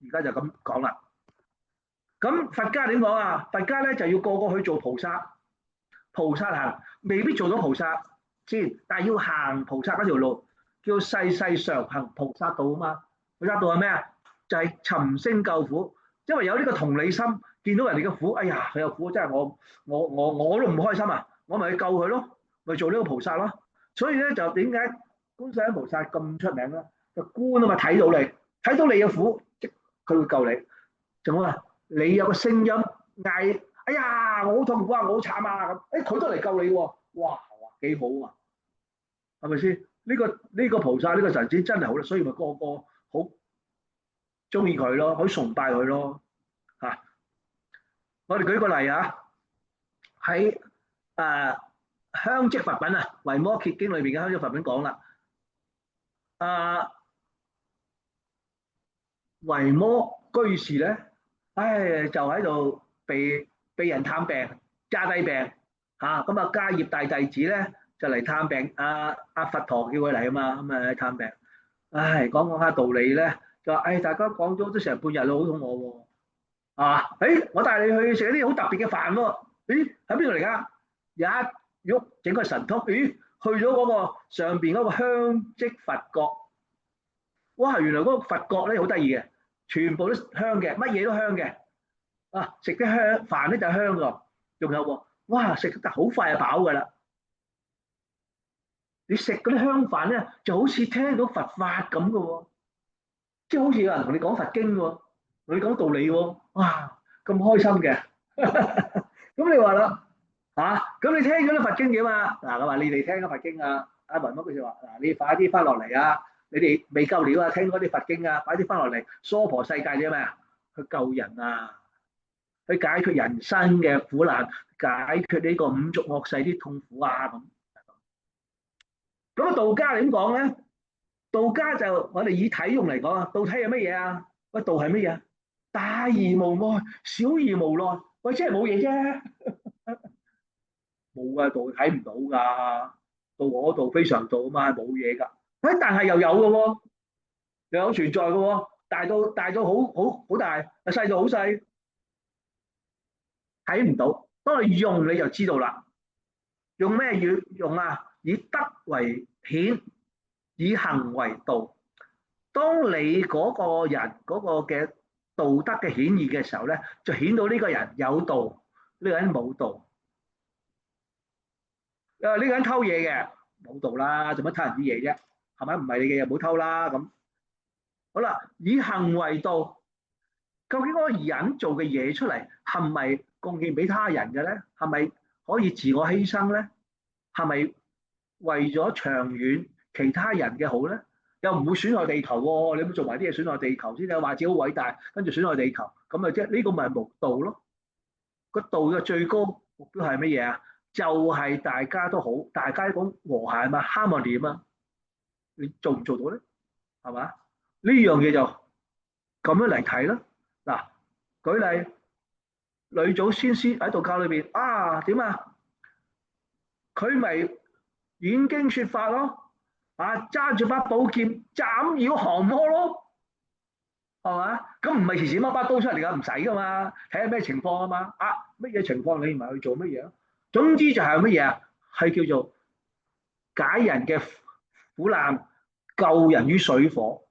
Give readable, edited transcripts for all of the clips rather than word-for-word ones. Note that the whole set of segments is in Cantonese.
而家就咁講啦。咁佛家點講啊？佛家咧就要個個去做菩薩，菩薩行未必做到菩薩先，但係要行菩薩嗰條路，叫世世常行菩薩道啊嘛。菩薩道係咩啊？就係尋聲救苦，因為有呢個同理心，見到人哋嘅苦，哎呀佢有苦，真係我都唔開心啊，我咪去救佢咯，咪做呢個菩薩咯。所以咧就點解觀世音菩薩咁出名咧？就觀啊嘛，睇到你，睇到你嘅苦，即佢會救你。仲話你有個聲音嗌，哎呀我好痛苦啊，我好慘啊咁，佢都嚟救你喎，哇幾好啊，係咪先？呢個菩薩呢個神仙真係好啦，所以咪個個好中意佢咯，好崇拜佢咯嚇。我哋舉個例啊，喺香積佛品啊，《維摩詰經》裏邊嘅香積佛品講啦，啊維摩居士咧，唉就喺度被人探病，揸低病嚇，咁啊迦葉大弟子咧就嚟探病，佛陀叫佢嚟啊嘛，咁啊探病，唉講下道理咧，就話唉大家講咗都成半日啦，好肚餓喎，我帶你去食啲好特別嘅飯喎，咦喺邊度嚟㗎？一喐整個神通，咦去咗嗰個上邊嗰個香積佛國，哇原來嗰個佛國咧好得意嘅，全部都香嘅，乜嘢都香嘅。食啲香飯咧就香㗎，仲有喎，哇食得好快就飽㗎啦！你食嗰啲香飯咧，就好似聽到佛法咁嘅喎，即係好似有人同你講佛經喎，同你講道理喎，哇咁開心嘅。咁你話啦，咁你聽咗啲佛經點啊？嗱，佢話你哋聽咗佛經啊，阿文乜佢就話嗱，你快啲翻落嚟啊！你哋未夠料啊，聽嗰啲佛經啊，快啲翻落嚟，娑婆世界啲咩啊？去救人啊！去解決人生嘅苦難，解決呢個五濁惡世啲痛苦啊咁。咁啊，道家點講咧？道家就我哋以體用嚟講啊，道體係乜嘢啊？喂，道係乜嘢？大而無礙，小而無內。喂，即係冇嘢啫，冇啊，道睇唔到㗎。道我道非常道啊嘛，冇嘢㗎。但係又有嘅喎，又有存在嘅喎，大到好大，細到好細，睇唔到。當你用你就知道啦。用咩用啊？以德為顯，以行為道。當你嗰個人嗰個嘅道德嘅顯現嘅時候咧，就顯到呢個人有道，呢個人冇道。呢個人偷嘢嘅冇道啦，做乜偷人啲嘢啫？係咪？唔係你嘅嘢，唔好偷啦咁。好啦，以行為道，究竟嗰個人做嘅嘢出嚟係咪貢獻俾他人嘅咧？係咪可以自我犧牲咧？係咪為咗長遠其他人嘅好咧？又唔會損害地球喎？你唔好做埋啲嘢損害地球先，你話自己好偉大，跟住損害地球，咁啊即係呢個咪無道咯？個道嘅最高目標係乜嘢啊？就係大家都好，大家講和諧嘛，harmony嘛，你做唔做到咧？係嘛？呢樣嘢就咁樣嚟睇啦。嗱，舉例，呂祖先師喺道教裏邊點啊？佢咪演經說法咯，揸住把寶劍斬妖降魔咯，係嘛？咁唔係時時掹把刀出嚟㗎，唔使噶嘛，睇下咩情況啊嘛。乜嘢情況你唔係去做乜嘢？總之就係乜嘢啊？係叫做解人嘅苦難，救人於水火。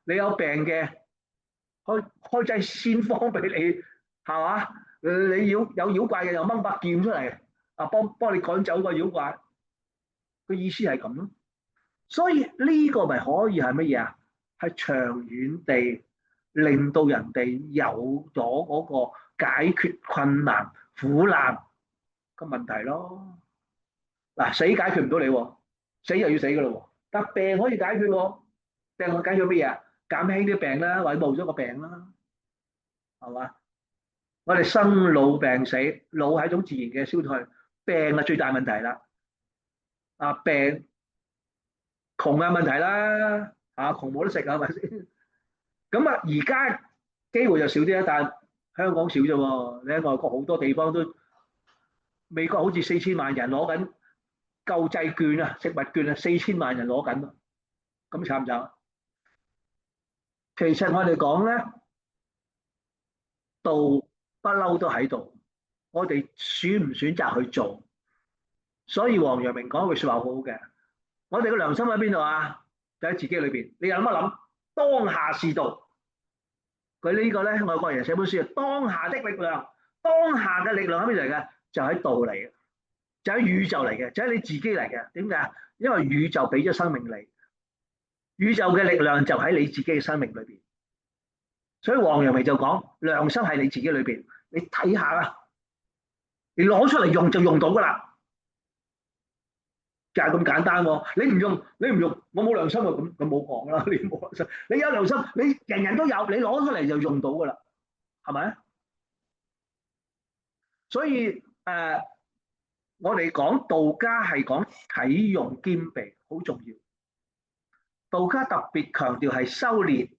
你有病嘅，開劑仙方俾你，係嘛？你有妖怪嘅，又掹把劍出嚟，幫你趕走個妖怪。個意思係咁咯。所以呢個咪可以係乜嘢啊？係長遠地令到人哋有咗嗰個解決困難苦難嘅問題咯。嗱，死解決唔到你喎，死又要死噶咯喎。但病可以解決喎，病可以解決乜嘢啊？減輕啲病啦，或者冇咗個病啦，係嘛？我哋生老病死，老係一種自然嘅消退，病係最大問題啦。病窮嘅問題啦，窮冇得食啊，係咪先？咁而家機會就少啲啦，但係香港少啫喎。你喺外國好多地方都，美國好似4000萬人攞緊救濟券啊，食物券啊，4000萬人攞緊，咁慘唔慘？其實我哋講咧，道不嬲都喺度，我哋選唔選擇去做。所以王陽明講一句說話好好嘅，我哋嘅良心喺邊度啊？就喺自己裏邊。你諗一諗，當下是道。佢呢個咧，外國人寫本書啊，當下的力量，當下嘅力量喺邊嚟嘅？就喺道嚟嘅，就喺宇宙嚟嘅，就喺你自己嚟嘅。點解？因為宇宙俾咗生命你，宇宙嘅力量就喺你自己嘅生命裏邊。所以王陽明就講，良心係你自己裏邊，你睇下啦，你攞出嚟用就用到噶啦，就係咁簡單喎。你唔用，你唔用，我冇良心啊，咁冇講啦。你冇良心，你有良心，你人人都有，你攞出嚟就用到噶啦，係咪？所以我哋講道家係講體用兼備，好重要。道家特別強調係修練，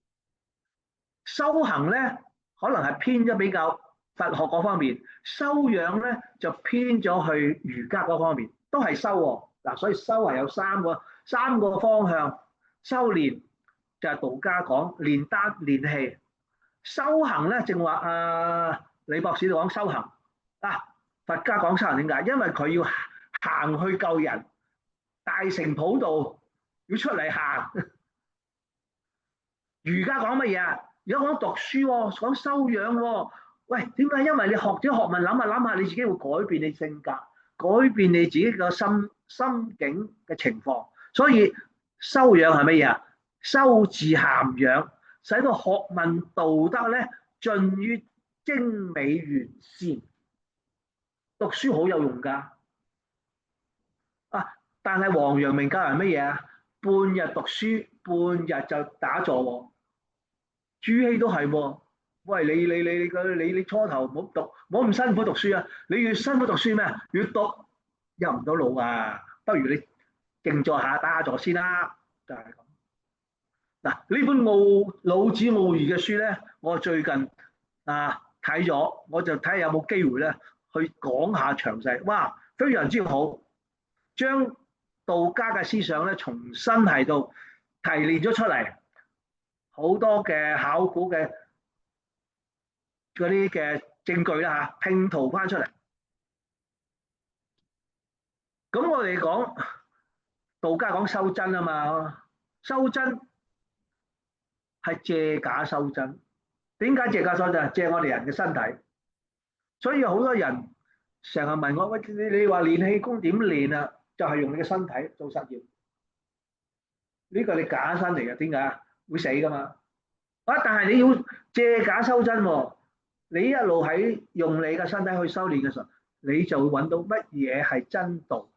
修行咧可能係偏咗比較佛學嗰方面，修養咧就偏咗去儒家嗰方面，都係修喎。嗱，所以修係有三個方向。修練就係道家講練丹練氣，修行咧正話李博士都講修行啊。佛家講修行點解？因為佢要行去救人，大乘普渡要出嚟行。儒家講乜嘢啊？而家講讀書喎，講修養喎。喂，點解？因為你學咗學問，諗下諗下，你自己會改變你性格，改變你自己個心境嘅情況。所以修養係乜嘢啊？修治涵養，使到學問道德咧盡於精美完善。讀書好有用㗎啊！但係王陽明教人乜嘢啊？半日讀書，半日就打坐喎。朱熹都係喎。喂，你初頭唔好讀，唔好咁辛苦讀書啊！你越辛苦讀書咩？越讀入唔到腦啊！不如你靜坐下打下坐先啦，就係咁。嗱，呢本老子奧義嘅書咧，我最近睇咗，我就睇下有冇機會咧去講下詳細。哇，非常之好，將道家嘅思想咧重新係到提煉咗出嚟，好多嘅考古嘅嗰啲嘅證據啦嚇，拼圖翻出嚟。咁我哋講道家講修真啊嘛，修真係借假修真。點解借假修真？借我哋人嘅身體。所以好多人成日問我：喂，你話練氣功點練啊？就係用你嘅身體做實驗。呢個你假身嚟嘅，點解？會死噶嘛？但係你要借假修真喎。你一路喺用你嘅身體去修練嘅時候，你就會揾到乜嘢係真道。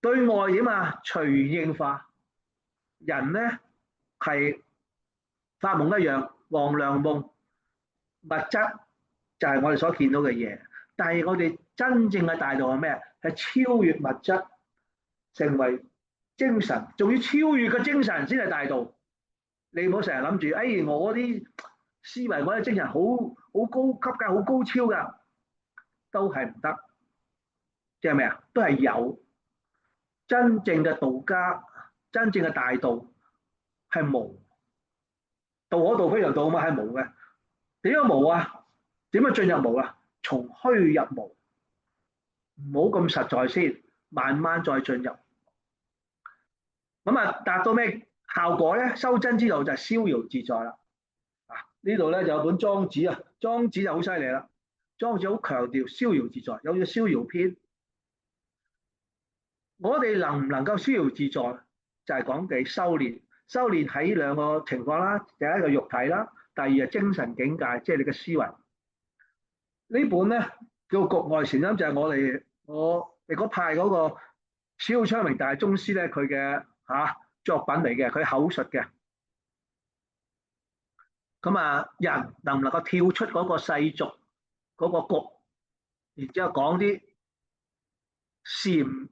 對外點啊？隨應化。人咧係發夢一樣，黃粱夢，物質就係我哋所見到嘅嘢。但係我哋真正嘅大道係咩？係超越物質，成為精神，仲要超越個精神先係大道。你唔好成日諗住，我啲思維，我啲精神好高級㗎，好高超㗎，都係唔得。即係咩啊？都係有真正嘅道家，真正嘅大道係無。道可道非常道啊嘛，係無嘅。點樣無啊？點樣進入無啊？從虛入無，唔好咁實在先，慢慢再進入。咁達到咩效果咧？修真之道就係逍遙自在啦。呢度咧就有本莊子啊，莊子就好犀利啦。莊子好強調逍遙自在，有隻逍遙篇。我哋能唔能夠逍遙自在，就係講嘅修練。修練喺兩個情況啦，第一個肉體啦，第二係精神境界，即係你嘅思維。呢本咧叫《局外禪音》，就係我哋嗰派嗰個小浩昌明大宗師咧，佢嘅作品嚟嘅，佢口述嘅。咁人能唔能夠跳出嗰個世俗嗰個局，然之後講啲禪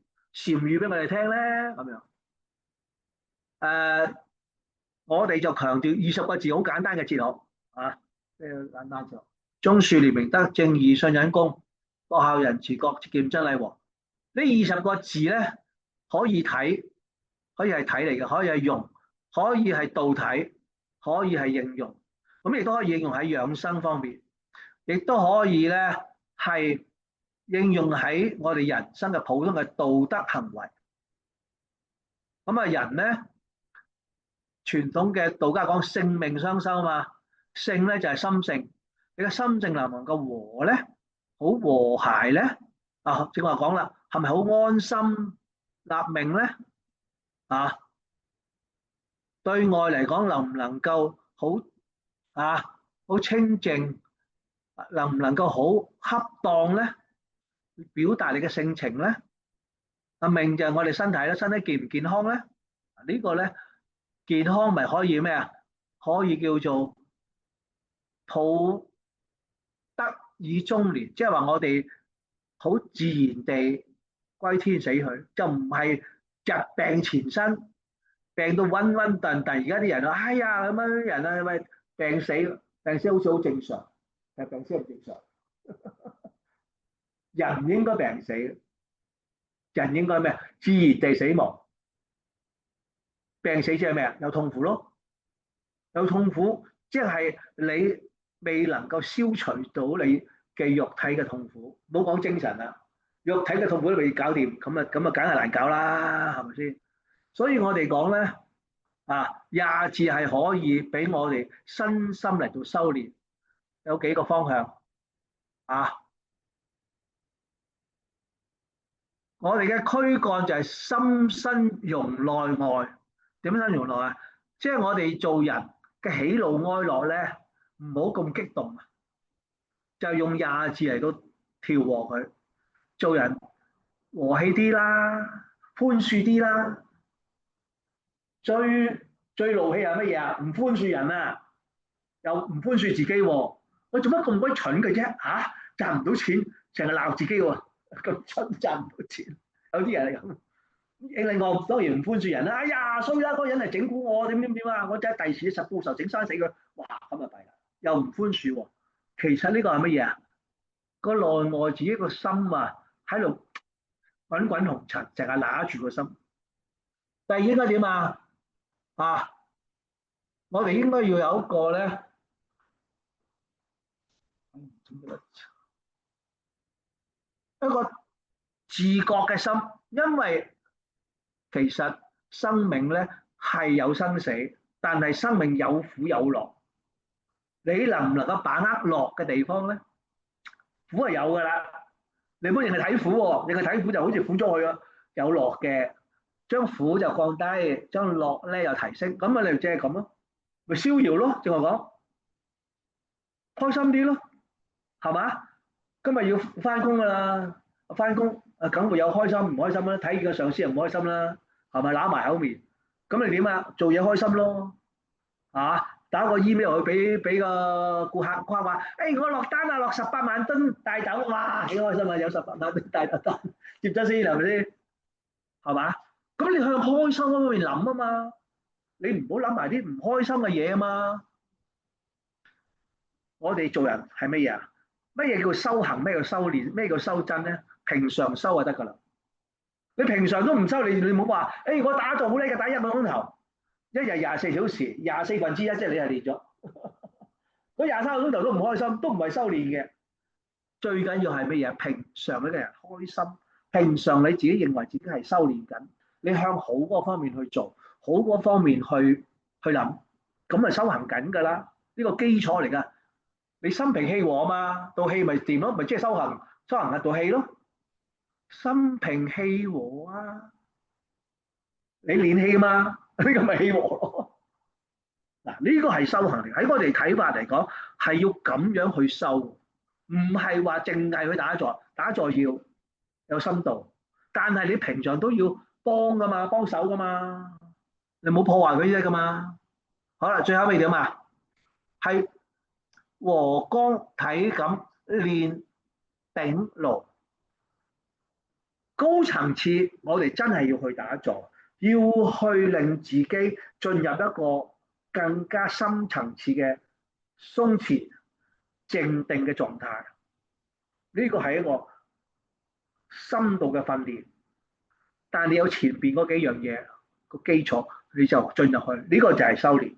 語俾我哋聽咧？咁樣我哋就強調20個字，好簡單嘅哲學啊，即係簡單就忠恕廉明德正義信忍公博孝仁慈國節儉真禮和。呢20個字咧，可以睇，可以係睇嚟嘅，可以係用，可以係道體，可以係應用，咁亦都可以應用喺養生方面，亦都可以咧係應用喺我哋人生嘅普通嘅道德行為。咁啊，人咧傳統嘅道家講性命相修啊嘛，性咧就係心性，你嘅心性能唔能夠和咧，好和諧咧？啊，正話講啦，係咪好安心立命咧？啊，對外嚟講能唔能夠好好清靜，能唔能夠好恰當咧？表達你嘅性情咧？啊，命就係我哋身體啦，身體健唔健康咧？呢個咧健康咪可以咩啊？可以叫做抱得以終年，即係話我哋好自然地歸天死去，就唔係疾病纏身，病到暈暈頓頓。而家啲人話：哎呀，咁樣人啊，咪病死，病死好似好正常，但係病死唔正常。人唔應該病死，人應該咩？自然地死亡。病死即係咩啊？有痛苦咯，有痛苦，即係你未能夠消除到你嘅肉體嘅痛苦，唔好講精神啦，肉體嘅痛苦都未搞掂，咁啊梗係難搞啦，係咪先？所以我哋講咧廿字係可以俾我哋身心嚟到修煉，有幾個方向啊。我哋嘅軀幹就係心身容內外，點樣容內啊？即係我哋做人嘅喜怒哀樂咧，唔好咁激動，就用廿字嚟到調和佢。做人和氣啲啦，寬恕啲啦。最怒氣係乜嘢啊？唔寬恕人啊，又唔寬恕自己喎。我做乜咁鬼蠢嘅啫？賺唔到錢，成日鬧自己喎，咁蠢賺唔到錢。有啲人係咁。另外當然唔寬恕人啦。哎呀，衰啦，嗰個人嚟整蠱我，點點點啊！我真係第時實報仇，整生死佢。哇，咁啊弊啦，又唔寬恕喎。其實呢個係乜嘢啊？個內外自己個心啊，喺度滾滾紅塵，淨係揦住個心。第二應該點啊？我哋應該要有一個咧，一個自覺嘅心，因為其實生命咧係有生死，但係生命有苦有樂。你能唔能夠把握樂嘅地方咧？苦係有噶啦，你唔好淨係睇苦喎，淨係睇苦就好似苦咗佢咯。有樂嘅，將苦就降低，將樂咧又提升，咁啊你即係咁咯，咪逍遙咯，正話講，開心啲咯，係嘛？今日要翻工噶啦，翻工梗會有開心唔開心啦，睇見個上司又唔開心啦，係咪揦埋口面？咁你點啊？做嘢開心咯，打個 email 去俾個顧客誇話，我落單啊，落18萬噸大豆，哇幾開心啊！有18萬噸大豆單，接咗先係咪先？係嘛？咁你向開心嗰方面諗啊嘛，你唔好諗埋啲唔開心嘅嘢啊嘛。我哋做人係乜嘢啊？乜嘢叫修行？咩叫修練？咩叫修真咧？平常修就得㗎啦。你平常都唔修，你唔好話，我打坐好叻嘅，打1個鐘頭，一日24小時，24分之一，即係你係練咗。嗰23個鐘頭都唔開心，都唔係修練嘅。最緊要係乜嘢？平常呢個人開心，平常你自己認為自己係修練緊，你向好嗰方面去做，好嗰方面去諗，咁咪修行緊㗎啦。呢個基礎嚟㗎。你心平氣和啊嘛，道氣咪掂咯，咪即係修行係道氣咯。心平氣和啊，你練氣嘛，呢個咪氣和咯。嗱，呢個係修行嚟，喺我哋睇法嚟講，係要咁樣去修，唔係話淨係去打坐，打坐要有深度，但係你平常都要幫噶嘛，幫手噶嘛，你冇破壞佢啫噶嘛。好啦，最後尾點啊？係和光體感練頂爐，高層次我哋真係要去打坐，要去令自己進入一個更加深層次嘅鬆弛靜定嘅狀態。呢個係一個深度嘅訓練，但係你有前邊嗰幾樣嘢個基礎，你就進入去，呢個就係修練。